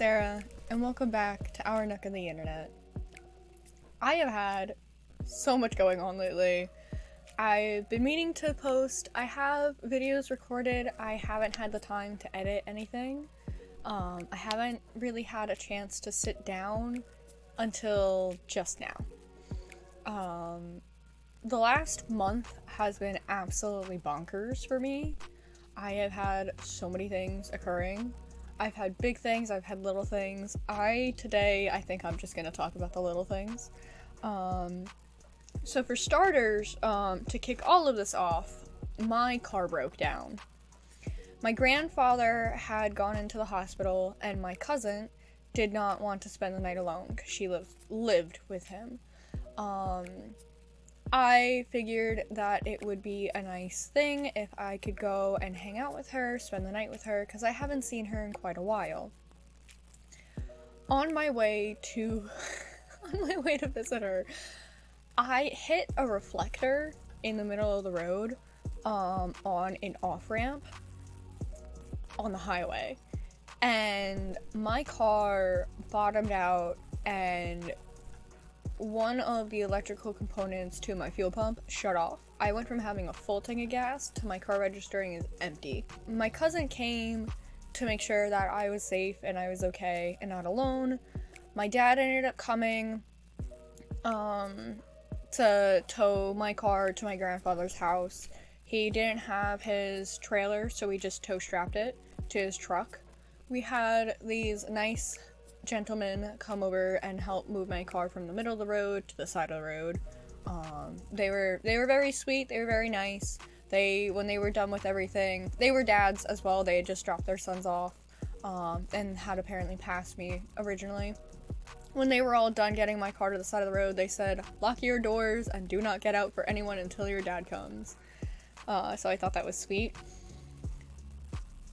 Sarah, and welcome back to Our Nook of the Internet. I have had so much going on lately. I've been meaning to post. I have videos recorded. I haven't had the time to edit anything. I haven't really had a chance to sit down until just now. The last month has been absolutely bonkers for me. I have had so many things occurring. I've had big things, I've had little things. Today, I think I'm just gonna talk about the little things. So for starters, to kick all of this off, my car broke down. My grandfather had gone into the hospital, and my cousin did not want to spend the night alone because she lived with him. I figured that it would be a nice thing if I could go and hang out with her, spend the night with her, because I haven't seen her in quite a while. On my way to visit her, I hit a reflector in the middle of the road, on an off-ramp on the highway, and my car bottomed out and one of the electrical components to my fuel pump shut off. I went from having a full tank of gas to my car registering as empty. My cousin came to make sure that I was safe and I was okay and not alone. My dad ended up coming to tow my car to my grandfather's house. He didn't have his trailer, so we just tow strapped it to his truck. We had these nice gentlemen come over and help move my car from the middle of the road to the side of the road. They were very sweet. They were very nice. When they were done with everything, they were dads as well. They had just dropped their sons off, and had apparently passed me originally. When they were all done getting my car to the side of the road, they said, "Lock your doors and do not get out for anyone until your dad comes." So I thought that was sweet.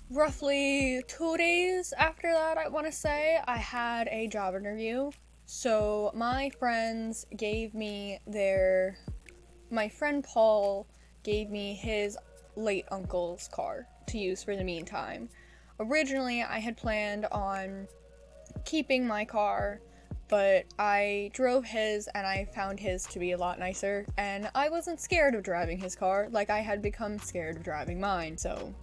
Roughly 2 days after that, I want to say, I had a job interview. So my friends gave me my friend Paul gave me his late uncle's car to use for the meantime. Originally, I had planned on keeping my car, but I drove his and I found his to be a lot nicer, and I wasn't scared of driving his car like I had become scared of driving mine, so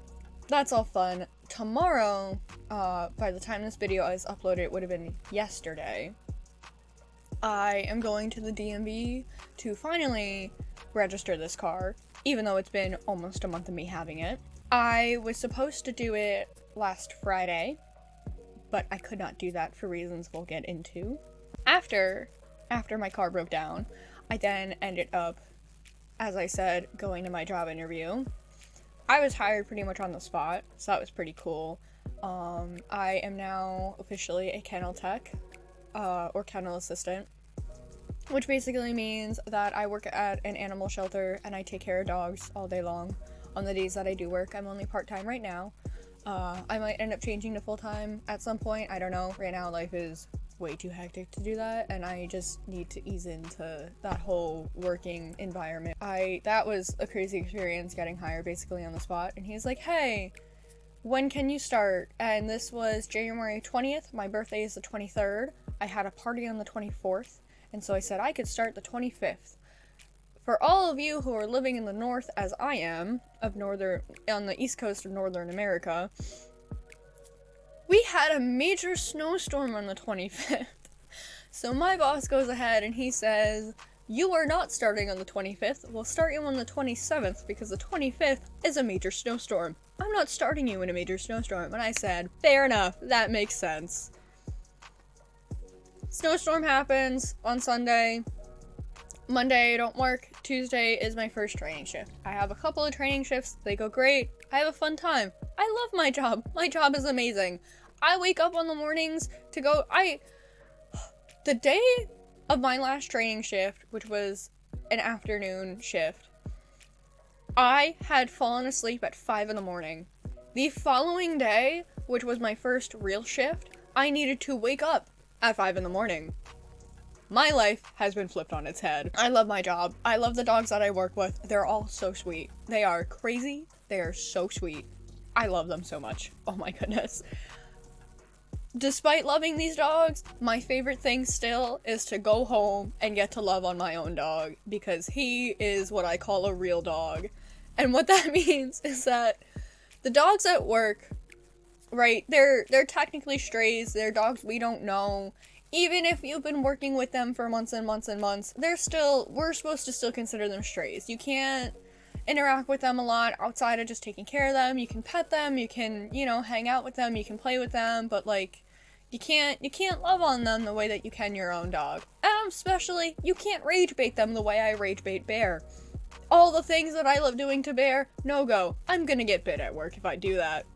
that's all fun. Tomorrow, by the time this video is uploaded, it would have been yesterday, I am going to the DMV to finally register this car, even though it's been almost a month of me having it. I was supposed to do it last Friday, but I could not do that for reasons we'll get into. After my car broke down, I then ended up, as I said, going to my job interview. I was hired pretty much on the spot, so that was pretty cool. I am now officially a kennel tech, or kennel assistant, which basically means that I work at an animal shelter and I take care of dogs all day long. On the days that I do work, I'm only part-time right now. I might end up changing to full-time at some point, I don't know. Right now, life is way too hectic to do that, and I just need to ease into that whole working environment. That was a crazy experience, getting hired basically on the spot, and he's like, "Hey, when can you start?" And this was January 20th, my birthday is the 23rd, I had a party on the 24th, and so I said I could start the 25th. For all of you who are living in the north, as I am, on the east coast of Northern America, we had a major snowstorm on the 25th. So my boss goes ahead and he says, "You are not starting on the 25th, we'll start you on the 27th because the 25th is a major snowstorm. I'm not starting you in a major snowstorm." And I said, "Fair enough, that makes sense." Snowstorm happens on Sunday. Monday I don't work. Tuesday is my first training shift. I have a couple of training shifts, they go great. I have a fun time. I love my job. My job is amazing. I wake up on the mornings to go, the day of my last training shift, which was an afternoon shift, I had fallen asleep at 5 in the morning. The following day, which was my first real shift, I needed to wake up at 5 in the morning. My life has been flipped on its head. I love my job. I love the dogs that I work with. They're all so sweet. They are crazy. They are so sweet. I love them so much. Oh my goodness. despite loving these dogs, my favorite thing still is to go home and get to love on my own dog, because he is what I call a real dog. And what that means is that the dogs at work, right, they're technically strays, they're dogs we don't know. Even if you've been working with them for months and months and months, we're supposed to still consider them strays. You can't interact with them a lot outside of just taking care of them. You can pet them, you can, hang out with them, you can play with them, but like, you can't love on them the way that you can your own dog. And especially, you can't rage bait them the way I rage bait Bear. All the things that I love doing to Bear, no go. I'm gonna get bit at work if I do that.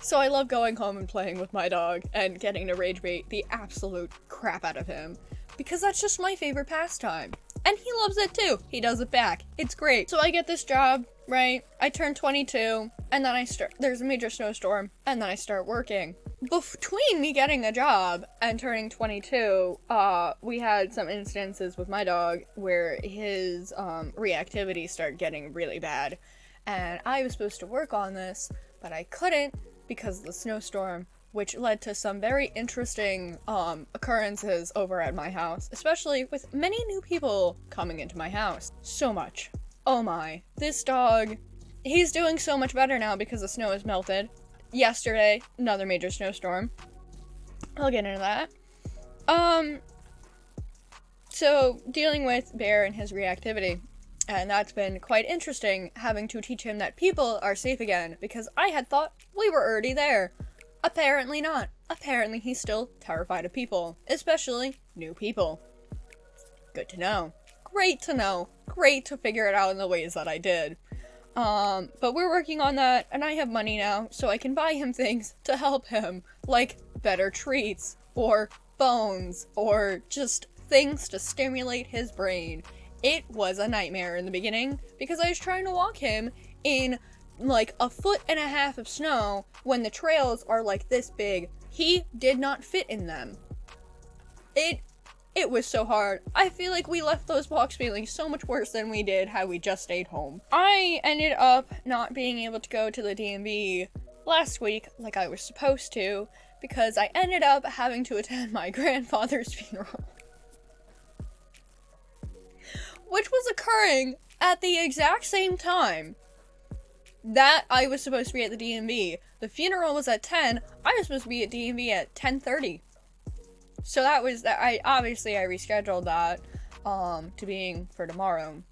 So I love going home and playing with my dog and getting to rage bait the absolute crap out of him, because that's just my favorite pastime. And he loves it too. He does it back. It's great. So I get this job, right? I turn 22, and then there's a major snowstorm, and then I start working. Between me getting a job and turning 22, we had some instances with my dog where his reactivity started getting really bad. And I was supposed to work on this, but I couldn't because of the snowstorm, which led to some very interesting occurrences over at my house, especially with many new people coming into my house. So much. Oh my. This dog, he's doing so much better now because the snow has melted. Yesterday, another major snowstorm. I'll get into that. So, dealing with Bear and his reactivity. And that's been quite interesting, having to teach him that people are safe again, because I had thought we were already there. Apparently not. Apparently he's still terrified of people, especially new people. Good to know. Great to know. Great to figure it out in the ways that I did. But we're working on that, and I have money now, so I can buy him things to help him, like better treats, or bones, or just things to stimulate his brain. It was a nightmare in the beginning, because I was trying to walk him in like 1.5 feet of snow when the trails are like this big. He did not fit in them. It was so hard. I feel like we left those walks feeling so much worse than we did had we just stayed home. I ended up not being able to go to the DMV last week like I was supposed to, because I ended up having to attend my grandfather's funeral. Which was occurring at the exact same time that I was supposed to be at the DMV. The funeral was at 10. I was supposed to be at DMV at 10:30. So that was that. I rescheduled that to being for tomorrow.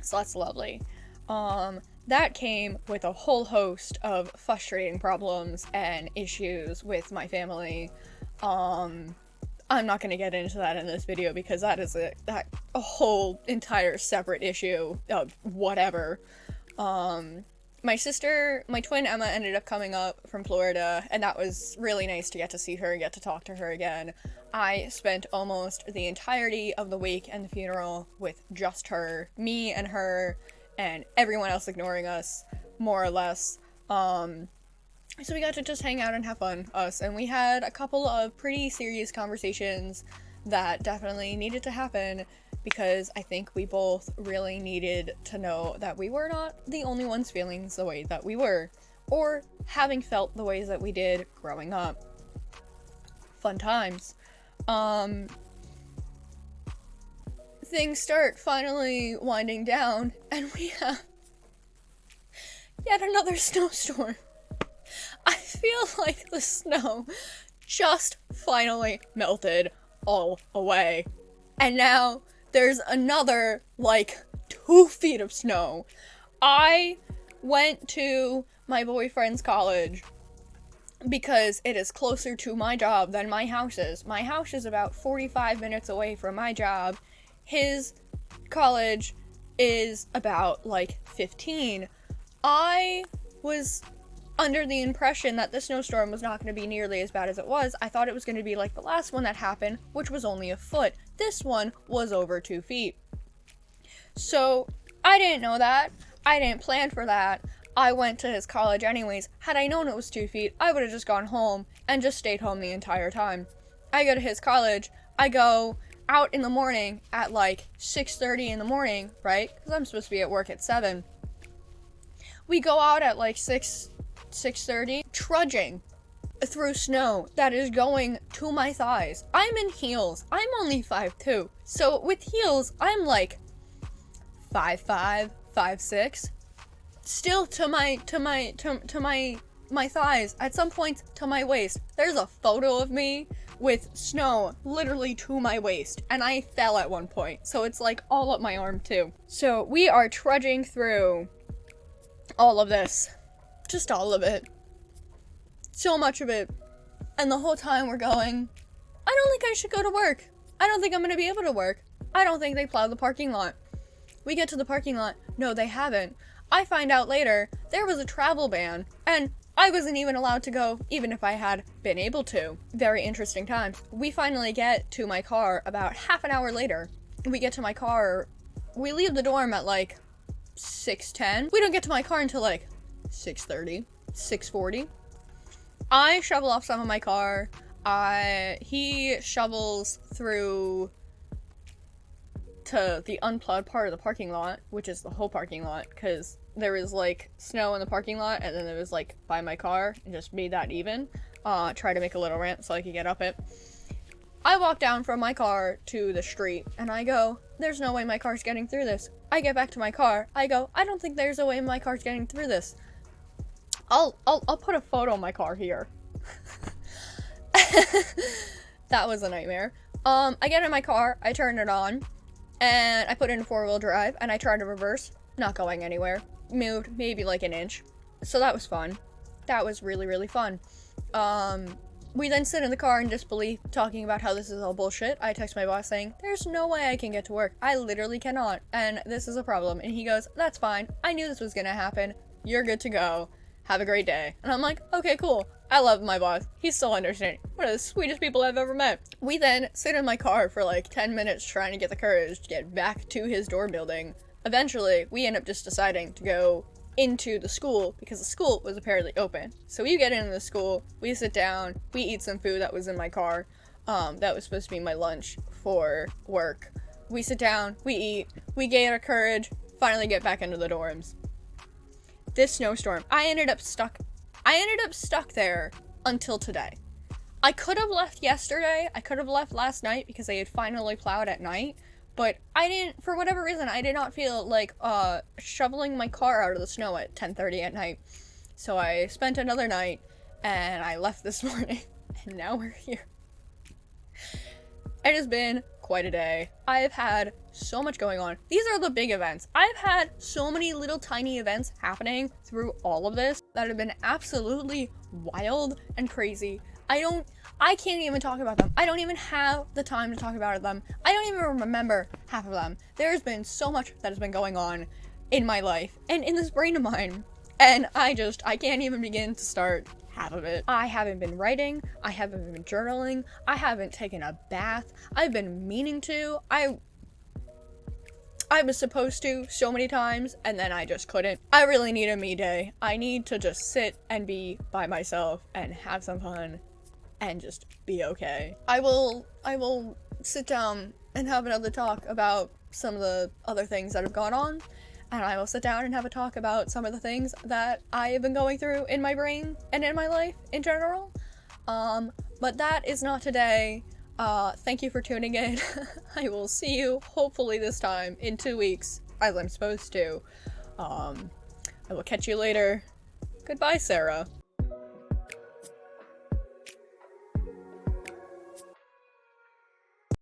So that's lovely. That came with a whole host of frustrating problems and issues with my family. I'm not going to get into that in this video because that is a whole entire separate issue of whatever. My sister, my twin Emma, ended up coming up from Florida, and that was really nice to get to see her and get to talk to her again. I spent almost the entirety of the wake and the funeral with just her, me and her, and everyone else ignoring us, more or less. So we got to just hang out and have fun, us, and we had a couple of pretty serious conversations that definitely needed to happen, because I think we both really needed to know that we were not the only ones feeling the way that we were, or having felt the ways that we did growing up. Fun times. Things start finally winding down, and we have yet another snowstorm. I feel like the snow just finally melted all away. And now there's another, 2 feet of snow. I went to my boyfriend's college because it is closer to my job than my house is. My house is about 45 minutes away from my job. His college is about, 15. I was under the impression that the snowstorm was not going to be nearly as bad as it was. I thought it was going to be like the last one that happened, which was only a foot. This one was over 2 feet. So, I didn't know that. I didn't plan for that. I went to his college anyways. Had I known it was 2 feet, I would have just gone home and just stayed home the entire time. I go to his college. I go out in the morning at 6:30 in the morning, right? Because I'm supposed to be at work at 7. We go out at 6:30, trudging through snow that is going to my thighs. I'm in heels. I'm only 5'2". So with heels, I'm like 5'5", 5'6". Still to my thighs, at some points to my waist. There's a photo of me with snow literally to my waist, and I fell at one point, so it's like all up my arm too. So we are trudging through all of this. Just all of it. So much of it. And the whole time we're going, I don't think I should go to work. I don't think I'm gonna be able to work. I don't think they plowed the parking lot. We get to the parking lot. No, they haven't. I find out later there was a travel ban, and I wasn't even allowed to go, even if I had been able to. Very interesting times. We finally get to my car about half an hour later. We get to my car. We leave the dorm at like 6:10. We don't get to my car until like 6:30, 6:40. I shovel off some of my car. He shovels through to the unplowed part of the parking lot, which is the whole parking lot, because there was like snow in the parking lot, and then there was like by my car, and just made that even. Try to make a little ramp so I could get up it. I walk down from my car to the street, and I go, there's no way my car's getting through this. I get back to my car, I go, I don't think there's a way my car's getting through this. I'll put a photo of my car here. That was a nightmare. I get in my car, I turn it on, and I put it in 4-wheel drive, and I try to reverse. Not going anywhere. Moved maybe like an inch. So that was fun. That was really, really fun. We then sit in the car in disbelief, talking about how this is all bullshit. I text my boss saying, there's no way I can get to work. I literally cannot, and this is a problem. And he goes, that's fine. I knew this was gonna happen. You're good to go. Have a great day. And I'm like, okay, cool. I love my boss. He's so understanding. One of the sweetest people I've ever met. We then sit in my car for like 10 minutes trying to get the courage to get back to his dorm building. Eventually, we end up just deciding to go into the school because the school was apparently open. So we get into the school, we sit down, we eat some food that was in my car. That was supposed to be my lunch for work. We sit down, we eat, we gain our courage, finally get back into the dorms. This snowstorm, I ended up stuck there until today. I could have left yesterday, I could have left last night because they had finally plowed at night, but I didn't, for whatever reason, I did not feel like shoveling my car out of the snow at 10:30 at night. So I spent another night, and I left this morning, and now we're here. It has been quite a day. I have had so much going on. These are the big events. I've had so many little tiny events happening through all of this that have been absolutely wild and crazy. I can't even talk about them. I don't even have the time to talk about them. I don't even remember half of them. There's been so much that has been going on in my life and in this brain of mine. And I can't even begin to start half of it. I haven't been writing. I haven't been journaling. I haven't taken a bath. I've been meaning to. I was supposed to so many times, and then I just couldn't. I really need a me day. I need to just sit and be by myself and have some fun and just be okay. I will sit down and have another talk about some of the other things that have gone on, and I will sit down and have a talk about some of the things that I have been going through in my brain and in my life in general. But that is not today. Thank you for tuning in. I will see you hopefully this time in 2 weeks, as I'm supposed to. I will catch you later. Goodbye, Sarah.